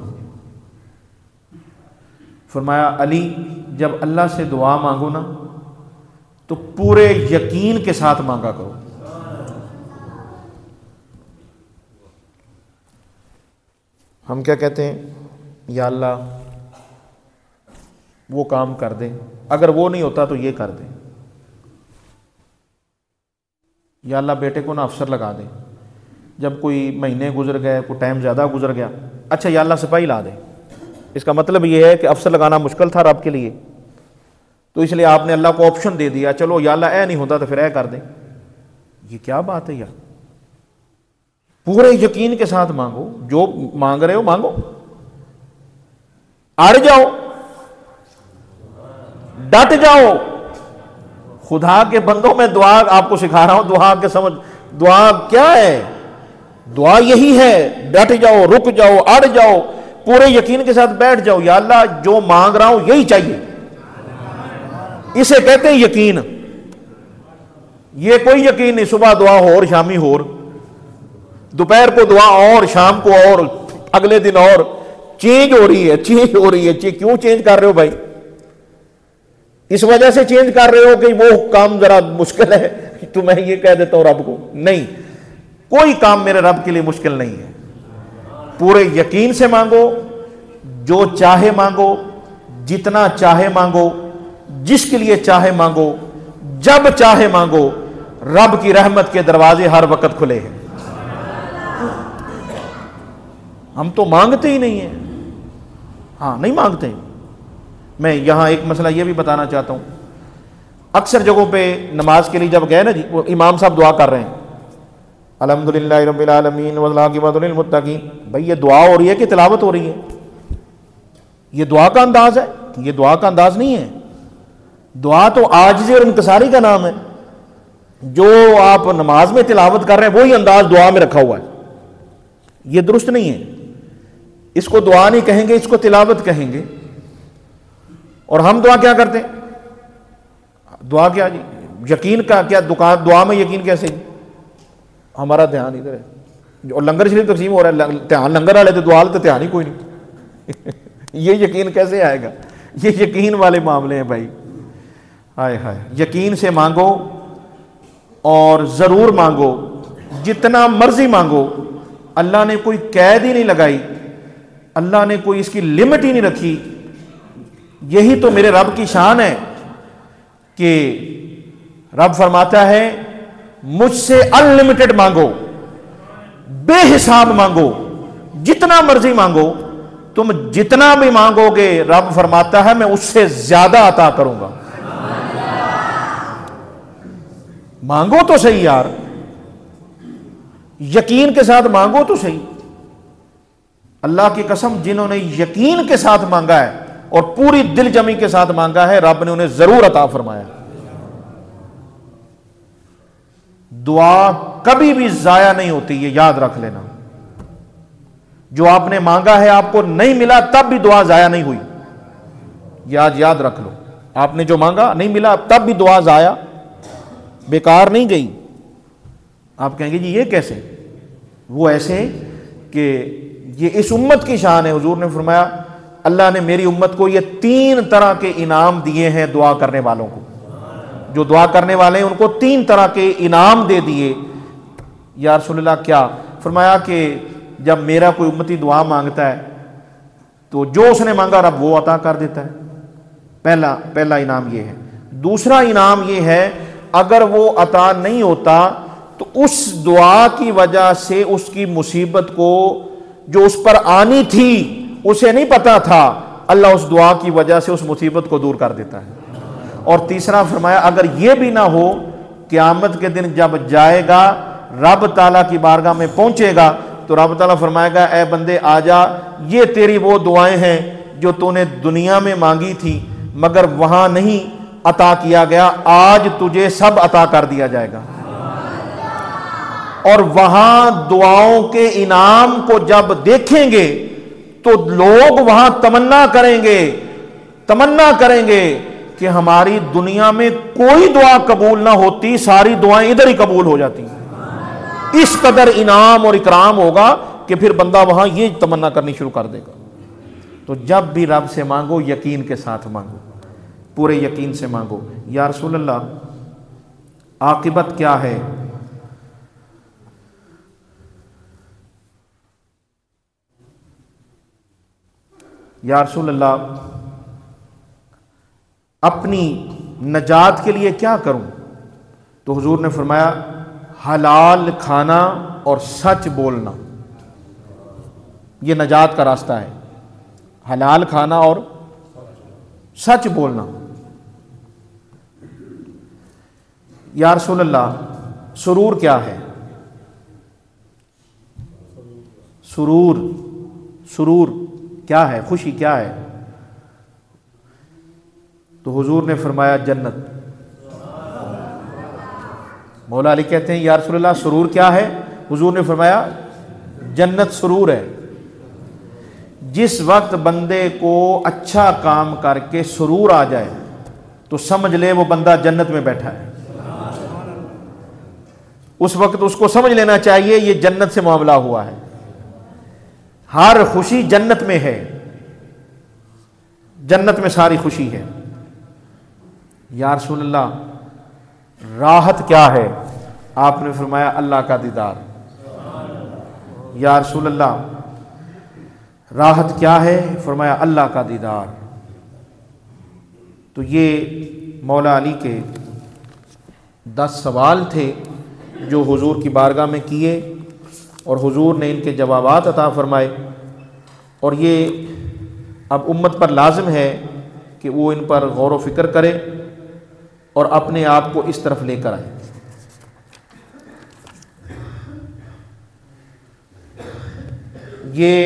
فرمایا علی جب اللہ سے دعا مانگو نا تو پورے یقین کے ساتھ مانگا کرو۔ ہم کیا کہتے ہیں؟ یا اللہ وہ کام کر دے، اگر وہ نہیں ہوتا تو یہ کر دے۔ یا اللہ بیٹے کو نا افسر لگا دے، جب کوئی مہینے گزر گئے، کوئی ٹائم زیادہ گزر گیا، اچھا یا اللہ سپاہی لا دے۔ اس کا مطلب یہ ہے کہ افسر لگانا مشکل تھا رب کے لیے، تو اس لیے آپ نے اللہ کو آپشن دے دیا، چلو یا اللہ اے نہیں ہوتا تو پھر اے کر دیں۔ یہ کیا بات ہے یار؟ پورے یقین کے ساتھ مانگو، جو مانگ رہے ہو مانگو، اڑ جاؤ، ڈٹ جاؤ۔ خدا کے بندوں میں دعا آپ کو سکھا رہا ہوں، دعا کے سمجھ، دعا کیا ہے؟ دعا یہی ہے، ڈٹ جاؤ، رک جاؤ، اڑ جاؤ، پورے یقین کے ساتھ بیٹھ جاؤ، یا اللہ جو مانگ رہا ہوں یہی چاہیے۔ اسے کہتے ہیں یقین۔ یہ کوئی یقین نہیں صبح دعا ہو اور شامی ہو، دوپہر کو دعا اور شام کو اور اگلے دن اور، چینج ہو رہی ہے، چینج ہو رہی ہے۔ کیوں چینج کر رہے ہو بھائی؟ اس وجہ سے چینج کر رہے ہو کہ وہ کام ذرا مشکل ہے تو میں یہ کہہ دیتا ہوں رب کو؟ نہیں، کوئی کام میرے رب کے لیے مشکل نہیں ہے۔ پورے یقین سے مانگو، جو چاہے مانگو، جتنا چاہے مانگو، جس کے لیے چاہے مانگو، جب چاہے مانگو، رب کی رحمت کے دروازے ہر وقت کھلے ہیں۔ ہم تو مانگتے ہی نہیں ہیں، ہاں نہیں مانگتے۔ میں یہاں ایک مسئلہ یہ بھی بتانا چاہتا ہوں، اکثر جگہوں پہ نماز کے لیے جب گئے نا جی، وہ امام صاحب دعا کر رہے ہیں الحمدللہ رب العالمین والعاقبۃ للمتقین، بھائی یہ دعا ہو رہی ہے کہ تلاوت ہو رہی ہے؟ یہ دعا کا انداز ہے؟ یہ دعا کا انداز نہیں ہے۔ دعا تو عاجزی اور انکساری کا نام ہے۔ جو آپ نماز میں تلاوت کر رہے ہیں وہی انداز دعا میں رکھا ہوا ہے، یہ درست نہیں ہے۔ اس کو دعا نہیں کہیں گے، اس کو تلاوت کہیں گے۔ اور ہم دعا کیا کرتے ہیں؟ دعا کیا جی؟ یقین کا کیا؟ دعا میں یقین کیسے؟ ہمارا دھیان ادھر ہے، اور لنگر شریف تقسیم ہو رہا ہے، دھیان لنگر والے تو دعا تو دھیان ہی کوئی نہیں۔ یہ یقین کیسے آئے گا؟ یہ یقین والے معاملے ہیں بھائی۔ ہائے ہائے، یقین سے مانگو اور ضرور مانگو، جتنا مرضی مانگو۔ اللہ نے کوئی قید ہی نہیں لگائی، اللہ نے کوئی اس کی لمٹ ہی نہیں رکھی۔ یہی تو میرے رب کی شان ہے کہ رب فرماتا ہے مجھ سے انلمیٹڈ مانگو، بے حساب مانگو، جتنا مرضی مانگو، تم جتنا بھی مانگو گے رب فرماتا ہے میں اس سے زیادہ عطا کروں گا۔ مانگو تو صحیح یار، یقین کے ساتھ مانگو تو صحیح۔ اللہ کی قسم، جنہوں نے یقین کے ساتھ مانگا ہے اور پوری دل جمی کے ساتھ مانگا ہے، رب نے انہیں ضرور عطا فرمایا۔ دعا کبھی بھی ضائع نہیں ہوتی، یہ یاد رکھ لینا۔ جو آپ نے مانگا ہے آپ کو نہیں ملا تب بھی دعا ضائع نہیں ہوئی، یاد رکھ لو۔ آپ نے جو مانگا نہیں ملا تب بھی دعا ضائع بیکار نہیں گئی۔ آپ کہیں گے جی یہ کیسے؟ وہ ایسے کہ یہ اس امت کی شان ہے۔ حضور نے فرمایا اللہ نے میری امت کو یہ 3 طرح کے انعام دیے ہیں دعا کرنے والوں کو۔ جو دعا کرنے والے ہیں ان کو 3 طرح کے انعام دے دیے۔ یا رسول اللہ کیا؟ فرمایا کہ جب میرا کوئی امتی دعا مانگتا ہے تو جو اس نے مانگا رب وہ عطا کر دیتا ہے۔ پہلا انعام یہ ہے۔ دوسرا انعام یہ ہے اگر وہ عطا نہیں ہوتا تو اس دعا کی وجہ سے اس کی مصیبت کو جو اس پر آنی تھی اسے نہیں پتا تھا، اللہ اس دعا کی وجہ سے اس مصیبت کو دور کر دیتا ہے۔ اور تیسرا فرمایا اگر یہ بھی نہ ہو، قیامت کے دن جب جائے گا رب تعالیٰ کی بارگاہ میں پہنچے گا تو رب تعالیٰ فرمائے گا اے بندے آ جا، یہ تیری وہ دعائیں ہیں جو تو نے دنیا میں مانگی تھی مگر وہاں نہیں عطا کیا گیا، آج تجھے سب عطا کر دیا جائے گا۔ اور وہاں دعاؤں کے انعام کو جب دیکھیں گے تو لوگ وہاں تمنا کریں گے کہ ہماری دنیا میں کوئی دعا قبول نہ ہوتی، ساری دعائیں ادھر ہی قبول ہو جاتی۔ اس قدر انعام اور اکرام ہوگا کہ پھر بندہ وہاں یہ تمنا کرنی شروع کر دے گا۔ تو جب بھی رب سے مانگو یقین کے ساتھ مانگو، پورے یقین سے مانگو۔ یا رسول اللہ عاقبت کیا ہے؟ یا رسول اللہ اپنی نجات کے لیے کیا کروں؟ تو حضور نے فرمایا حلال کھانا اور سچ بولنا، یہ نجات کا راستہ ہے، حلال کھانا اور سچ بولنا۔ یا رسول اللہ سرور کیا ہے؟ سرور کیا ہے؟ خوشی کیا ہے؟ تو حضور نے فرمایا جنت۔ مولا علی کہتے ہیں یا رسول اللہ سرور کیا ہے؟ حضور نے فرمایا جنت سرور ہے۔ جس وقت بندے کو اچھا کام کر کے سرور آ جائے تو سمجھ لے وہ بندہ جنت میں بیٹھا ہے۔ اس وقت اس کو سمجھ لینا چاہیے یہ جنت سے معاملہ ہوا ہے، ہر خوشی جنت میں ہے، جنت میں ساری خوشی ہے۔ یا رسول اللہ راحت کیا ہے؟ آپ نے فرمایا اللہ کا دیدار۔ یا رسول اللہ راحت کیا ہے؟ فرمایا اللہ کا دیدار۔ تو یہ مولا علی کے 10 سوال تھے جو حضور کی بارگاہ میں کیے اور حضور نے ان کے جوابات عطا فرمائے، اور یہ اب امت پر لازم ہے کہ وہ ان پر غور و فکر کرے اور اپنے آپ کو اس طرف لے کر آئے۔ یہ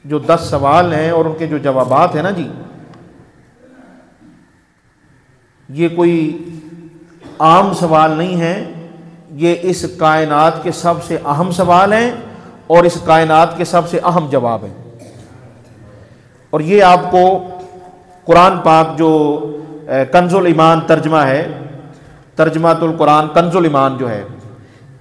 جو 10 سوال ہیں اور ان کے جو جوابات ہیں نا جی، یہ کوئی عام سوال نہیں ہیں، یہ اس کائنات کے سب سے اہم سوال ہیں اور اس کائنات کے سب سے اہم جواب ہیں۔ اور یہ آپ کو قرآن پاک جو کنز الایمان ترجمہ ہے، ترجمۃ القرآن کنز الایمان جو ہے،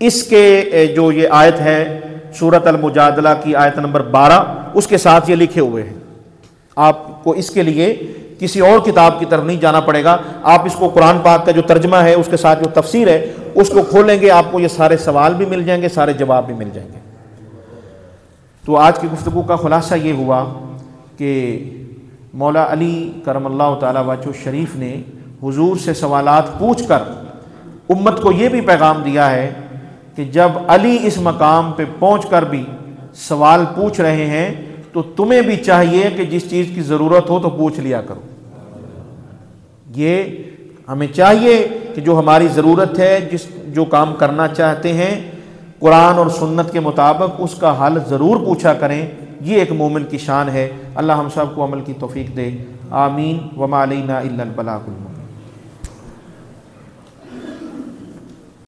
اس کے جو یہ آیت ہے سورۃ المجادلہ کی آیت نمبر 12، اس کے ساتھ یہ لکھے ہوئے ہیں۔ آپ کو اس کے لیے کسی اور کتاب کی طرف نہیں جانا پڑے گا، آپ اس کو قرآن پاک کا جو ترجمہ ہے اس کے ساتھ جو تفسیر ہے اس کو کھولیں گے، آپ کو یہ سارے سوال بھی مل جائیں گے، سارے جواب بھی مل جائیں گے۔ تو آج کی گفتگو کا خلاصہ یہ ہوا کہ مولا علی کرم اللہ تعالی وجہہ شریف نے حضور سے سوالات پوچھ کر امت کو یہ بھی پیغام دیا ہے کہ جب علی اس مقام پہ پہنچ کر بھی سوال پوچھ رہے ہیں تو تمہیں بھی چاہیے کہ جس چیز کی ضرورت ہو تو پوچھ لیا کرو۔ یہ ہمیں چاہیے کہ جو ہماری ضرورت ہے، جو کام کرنا چاہتے ہیں قرآن اور سنت کے مطابق، اس کا حل ضرور پوچھا کریں۔ یہ ایک مومن کی شان ہے۔ اللہ ہم سب کو عمل کی توفیق دے، آمین۔ وما علینا الا البلاغ المبین۔